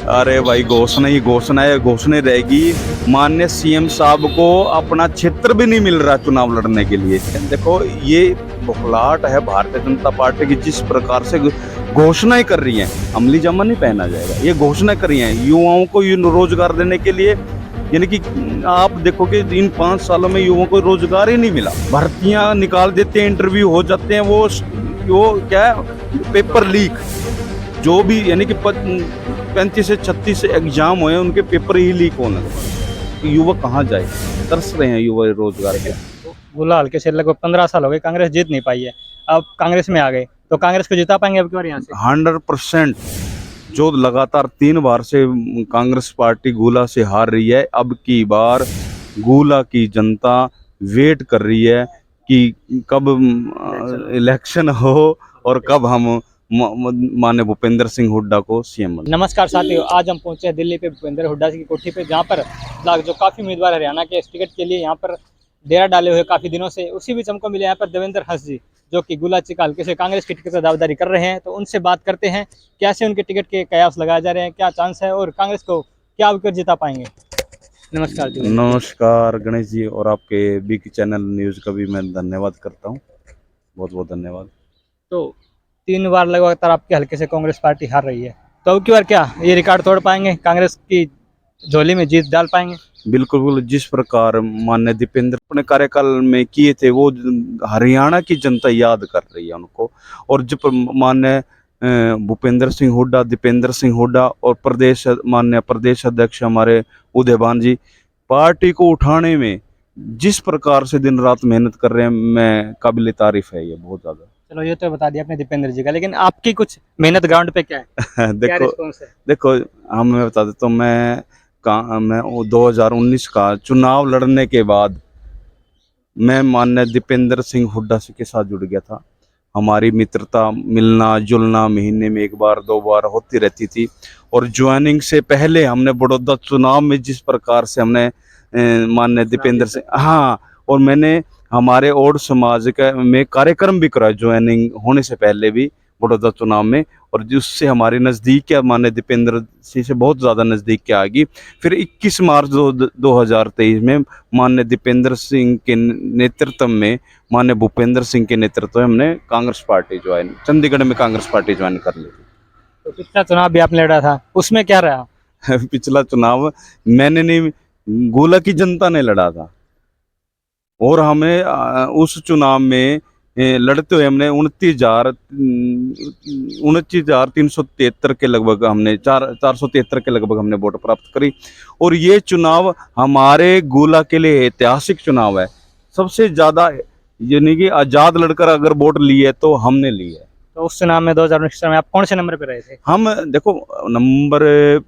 अरे भाई घोषणा ही घोषणा है, घोषणा रहेगी। माननीय सीएम साहब को अपना क्षेत्र भी नहीं मिल रहा चुनाव लड़ने के लिए। देखो ये बौखलाहट है भारतीय जनता पार्टी की, जिस प्रकार से घोषणाएं कर रही हैं। अमली जामा नहीं पहना जाएगा, ये घोषणा कर रही हैं युवाओं को रोजगार देने के लिए। यानी कि आप देखो कि इन 5 सालों में युवाओं को रोजगार ही नहीं मिला। भर्तियां निकाल देते हैं, इंटरव्यू हो जाते हैं, वो क्या है, पेपर लीक। जो भी यानी कि 35 से 36 एग्जाम हुए, उनके पेपर ही लीक होने लगे। युवा कहाँ जाए, तरस रहे हैं युवा रोजगार के। गुलाल के से लगभग 15 साल हो गए, कांग्रेस जीत नहीं पाई है। अब कांग्रेस में आ गए तो कांग्रेस को जिता पाएंगे अब की बार यहाँ से? 100%। जो लगातार 3 बार से कांग्रेस पार्टी गोला से हार रही है, अब की बार गोला की जनता वेट कर रही है कि कब इलेक्शन हो और कब हम माननीय भूपेंद्र सिंह हुड्डा को सीएम बना। नमस्कार साथियों, आज हम पहुंचे हैं दिल्ली पे भूपेंद्र हुड्डा की कोठी पे, जहां पर जो काफी उम्मीदवार हरियाणा के इस टिकट के लिए यहाँ पर डेरा डाले हुए काफी दिनों से। उसी बीच हमको मिले यहाँ पर देवेंद्र हंस जी, जो कि गुलाची का हल्के से कांग्रेस की टिकट पर दावेदारी कर रहे हैं। तो उनसे बात करते हैं कैसे उनके टिकट के कयास लगाए जा रहे हैं, क्या चांस है और कांग्रेस को क्या विकेट जिता पाएंगे। नमस्कार जी। नमस्कार गणेश जी, और आपके बीके चैनल न्यूज़ का भी मैं धन्यवाद करता हूँ, बहुत बहुत धन्यवाद। तो 3 बार लगातार आपके हल्के से कांग्रेस पार्टी हार रही है, तो अब की बार क्या ये रिकॉर्ड तोड़ पाएंगे, कांग्रेस की झोली में जीत डाल पाएंगे? बिल्कुल बिल्कुल। जिस प्रकार माननीय दीपेंद्र अपने कार्यकाल में किए थे, वो हरियाणा की जनता याद कर रही है उनको। और जब माननीय भूपेंद्र सिंह हुड्डा, दीपेंद्र सिंह हुड्डा और माननीय प्रदेश अध्यक्ष हमारे उदयभान जी पार्टी को उठाने में जिस प्रकार से दिन रात मेहनत कर रहे हैं, मैं काबिल तारीफ है ये, बहुत ज्यादा। चलो ये तो बता दिया आपने दीपेंद्र जी का, लेकिन आपकी कुछ मेहनत ग्राउंड पे क्या है, क्या देखो रिस्पॉन्स है? देखो, मैं बता देता हूँ। मैं 2019 का चुनाव लड़ने के बाद मैं माननीय दीपेंद्र सिंह हुड्डा के साथ जुड़ गया था। हमारी मित्रता, मिलना जुलना महीने में 1 बार 2 बार होती रहती थी। और ज्वाइनिंग से पहले हमने बड़ौदा चुनाव में जिस प्रकार से हमने माननीय दीपेंद्र सिंह, हाँ, और मैंने हमारे और समाज का में कार्यक्रम भी कराया ज्वाइनिंग होने से पहले भी बड़ौदा चुनाव में। और जिससे हमारी नज़दीक क्या माननीय दीपेंद्र सिंह से बहुत ज़्यादा नज़दीक क्या आ गई। फिर 21 मार्च 2023 में माननीय दीपेंद्र सिंह के नेतृत्व में, माननीय भूपेंद्र सिंह के नेतृत्व में हमने कांग्रेस पार्टी ज्वाइन, चंडीगढ़ में कांग्रेस पार्टी ज्वाइन कर ली थी। तो पिछला चुनाव भी आपने लड़ा था, उसमें क्या रहा? पिछला चुनाव मैंने नहीं, गोला की जनता ने लड़ा था। और हमें उस चुनाव में लड़ते हुए हमने 29,373 के लगभग, हमने 473 के लगभग हमने वोट प्राप्त करी। और ये चुनाव हमारे गोला के लिए ऐतिहासिक चुनाव है। सबसे ज़्यादा यानी कि आज़ाद लड़कर अगर वोट लिए तो हमने ली है। तो उस चुनाव में 2019 में आप कौन से नंबर पे रहे थे? हम देखो, नंबर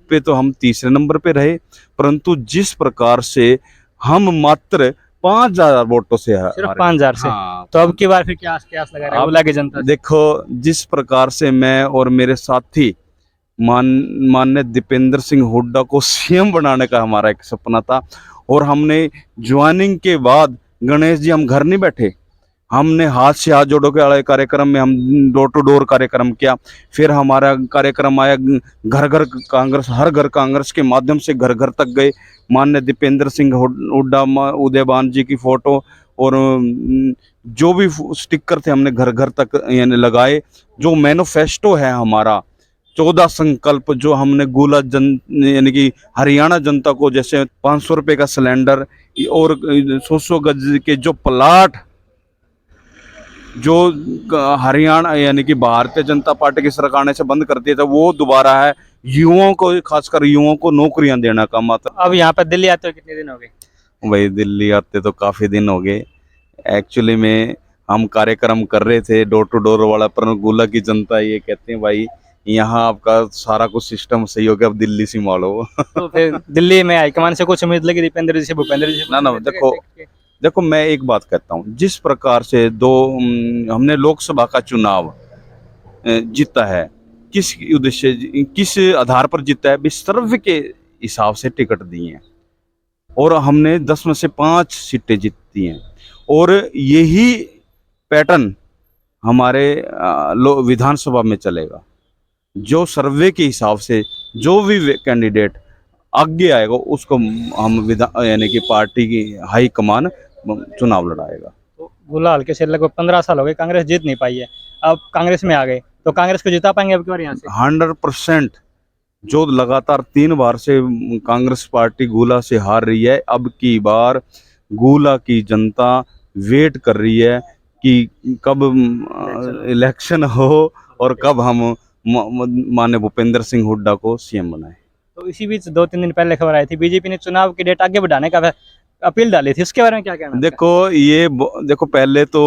पे तो हम तीसरे नंबर पे रहे, परंतु जिस प्रकार से हम मात्र 5,000 वोटों से सिर्फ 5,000 से? हाँ। तो अब की बार फिर क्या क्या लगा रहे हैं गोला की जनता से? देखो, जिस प्रकार से मैं और मेरे साथी माननीय दीपेंद्र सिंह हुड्डा को सीएम बनाने का हमारा एक सपना था। और हमने ज्वाइनिंग के बाद गणेश जी, हम घर नहीं बैठे, हमने हाथ से हाथ जोड़ो के वाले कार्यक्रम में हम डोर टू डोर कार्यक्रम किया। फिर हमारा कार्यक्रम आया घर घर कांग्रेस, हर घर कांग्रेस के माध्यम से घर घर तक गए। माननीय दीपेंद्र सिंह हुड्डा, उदयभान जी की फोटो और जो भी स्टिकर थे हमने घर घर तक यानी लगाए। जो मैनिफेस्टो है हमारा 14 संकल्प, जो हमने गोला यानी कि हरियाणा जनता को, जैसे 500 रुपये का सिलेंडर और 100 गज के जो प्लाट, जो हरियाणा यानी कि भारतीय जनता पार्टी की सरकार ने से बंद कर दिया था, वो दोबारा है। युवाओं को, खासकर युवाओं को नौकरियां देना का मतलब। अब यहाँ पर दिल्ली आते हुए कितने दिन हो गए? भाई दिल्ली आते तो काफ़ी दिन हो गए। एक्चुअली में हम कार्यक्रम कर रहे थे डोर टू डोर वाला, पर गोला की जनता ये कहते हैं भाई यहाँ आपका सारा कुछ सिस्टम सही हो गया, अब दिल्ली से मालो। तो फिर दिल्ली में हाईकमान से कुछ उम्मीद लगी दीपेंद्र जी से, भूपेंद्र जी से? ना ना, देखो मैं एक बात कहता हूँ। जिस प्रकार से हमने लोकसभा का चुनाव जीता है, किस उद्देश्य, किस आधार पर जीता है? सर्वे के हिसाब से टिकट दिए हैं और हमने 10 में से 5 सीटें जीती हैं। और यही पैटर्न हमारे विधानसभा में चलेगा। जो सर्वे के हिसाब से जो भी कैंडिडेट आगे आएगा उसको हम विधान यानी कि पार्टी की हाई कमान चुनाव लड़ाएगा। तो गुलाल के से लगभग 15 साल हो गए, कांग्रेस जीत नहीं पाई है, अब कांग्रेस में आ गए तो कांग्रेस को जिता पाएंगे अब की बार यहाँ से? 100% जो लगातार 3 बार से कांग्रेस पार्टी गोला से हार रही है, अब की बार गोला की जनता वेट कर रही है कि कब इलेक्शन हो और कब हम माननीय भूपेंद्र सिंह हुड्डा को सीएम बनाए। तो इसी बीच 2-3 दिन पहले खबर आई थी बीजेपी ने चुनाव की डेट आगे बढ़ाने का अपील डाली थी, उसके बारे में क्या कहना है? देखो पहले तो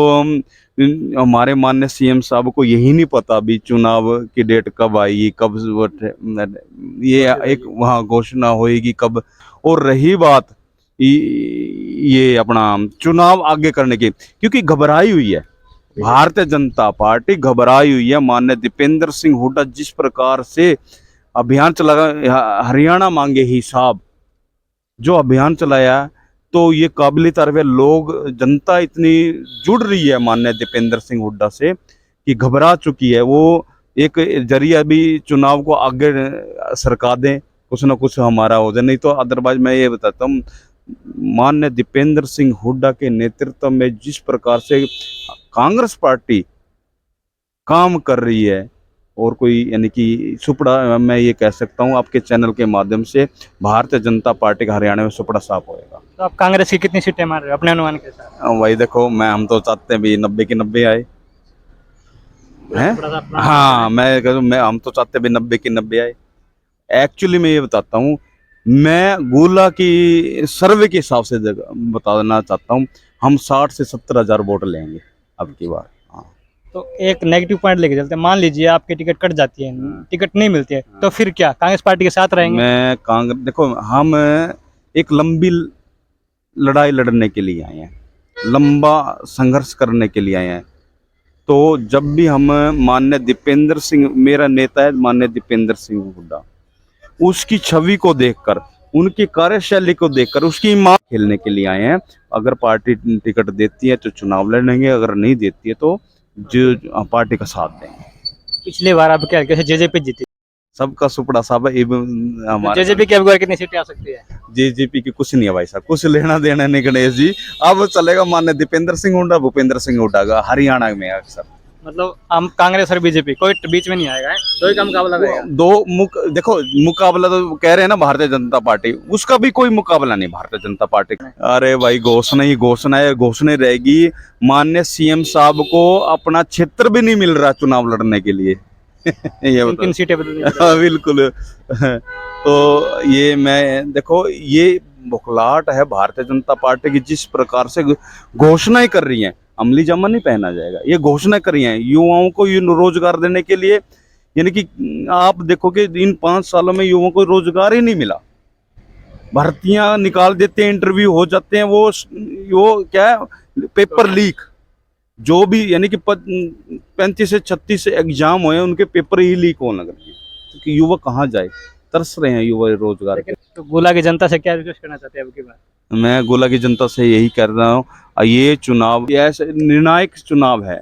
हमारे माननीय सीएम साहब को यही नहीं पता अभी चुनाव की डेट कब आएगी, कब ये एक वहाँ घोषणा होएगी कब। और रही बात ये अपना चुनाव आगे करने की, क्योंकि घबराई हुई है भारतीय जनता पार्टी, घबराई हुई है। माननीय दीपेंद्र सिंह हुड्डा जिस प्रकार से अभियान चलाया, हरियाणा मांगे हिसाब जो अभियान चलाया, तो ये काबिल तारीफ है। लोग जनता इतनी जुड़ रही है माननीय दीपेंद्र सिंह हुड्डा से कि घबरा चुकी है। वो एक जरिया भी चुनाव को आगे सरका दें, कुछ ना कुछ हमारा हो जाए, नहीं तो अदरवाइज मैं ये बताता हूँ माननीय दीपेंद्र सिंह हुड्डा के नेतृत्व में जिस प्रकार से कांग्रेस पार्टी काम कर रही है, और कोई यानी कि सुपड़ा, मैं ये कह सकता हूँ आपके चैनल के माध्यम से, भारतीय जनता पार्टी का हरियाणा में सुपड़ा साफ होएगा। तो आप कांग्रेस की कितनी सीटें मार रहे हो अपने अनुमान के साथ? वही देखो, हम तो चाहते हैं भी 90 की 90 आए हैं। हाँ, हम तो चाहते हैं भी 90 की 90 आए। एक्चुअली मैं ये बताता हूँ, मैं गोला की सर्वे के हिसाब से बताना चाहता हूँ, हम 60 से 70 हजार वोट लेंगे अब की बार। तो एक नेगेटिव पॉइंट लेके चलते हैं, मान लीजिए आपकी टिकट कट जाती है, टिकट नहीं मिलती है, तो फिर क्या कांग्रेस पार्टी के साथ रहेंगे? मैं कांग्रेस, देखो हम एक लंबी लड़ाई लड़ने के लिए आए हैं, लंबा संघर्ष करने के लिए आए हैं। तो जब भी हम माननीय दीपेंद्र सिंह, मेरा नेता है माननीय दीपेंद्र सिंह हुड्डा, उसकी छवि को देखकर, उनकी कार्यशैली को देखकर उसकी मां खेलने के लिए आए हैं। अगर पार्टी टिकट देती है तो चुनाव लड़ेंगे, अगर नहीं देती है तो जो पार्टी का साथ देंगे। पिछली बार आप क्या कैसे जेजेपी जीती? सबका सुपड़ा साहब है। हमारे जेजेपी की अब कितनी सीटें आ सकती है? जेजेपी की कुछ नहीं है भाई साहब, कुछ लेना देना नहीं गणेश जी। अब चलेगा माननीय दीपेंद्र सिंह हुड्डा, भूपेंद्र सिंह हुड्डा का हरियाणा में अक्सर। मतलब हम कांग्रेस और बीजेपी कोई बीच में नहीं आएगा, दो ही का मुकाबला रहेगा। देखो मुकाबला तो कह रहे हैं ना भारतीय जनता पार्टी, उसका भी कोई मुकाबला नहीं भारतीय जनता पार्टी का। अरे भाई घोषणा ही घोषणा है, घोषणा रहेगी। माननीय सीएम साहब को अपना क्षेत्र भी नहीं मिल रहा चुनाव लड़ने के लिए। ये किन सीटें बदल? बिल्कुल। तो ये मैं देखो, ये बुखलाहट है भारतीय जनता पार्टी की, जिस प्रकार से घोषणाएं कर रही हैं, अमली जामा नहीं पहना जाएगा, ये घोषणा कर रही हैं युवाओं को रोजगार देने के लिए। यानी कि आप देखोगे इन 5 सालों में युवाओं को रोजगार ही नहीं मिला। भर्तियां निकाल देते हैं, इंटरव्यू हो जाते हैं, वो क्या है, पेपर लीक। जो भी यानी कि 35 से 36 एग्जाम हुए, उनके पेपर ही लीक होने लगे, क्योंकि युवा कहाँ जाए, तरस रहे हैं युवा रोजगार के। तो गोला की जनता से क्या रिक्वेस्ट करना चाहते हैं अब की बार? मैं गोला की जनता से यही कर रहा हूँ, ये चुनाव ऐसे निर्णायक चुनाव है,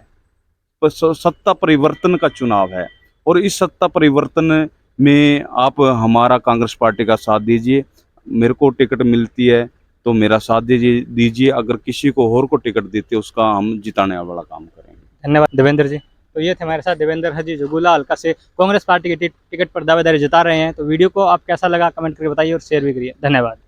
सत्ता परिवर्तन का चुनाव है, और इस सत्ता परिवर्तन में आप हमारा कांग्रेस पार्टी का साथ दीजिए। मेरे को टिकट मिलती है तो मेरा साथ दीजिए। अगर किसी को और को टिकट देते उसका हम जिताने वाला काम करेंगे। धन्यवाद देवेंद्र जी। तो ये थे हमारे साथ देवेंद्र जी, जो गोला हल्का से कांग्रेस पार्टी की टिकट पर दावेदारी जता रहे हैं। तो वीडियो को आप कैसा लगा कमेंट करके बताइए और शेयर भी करिए। धन्यवाद।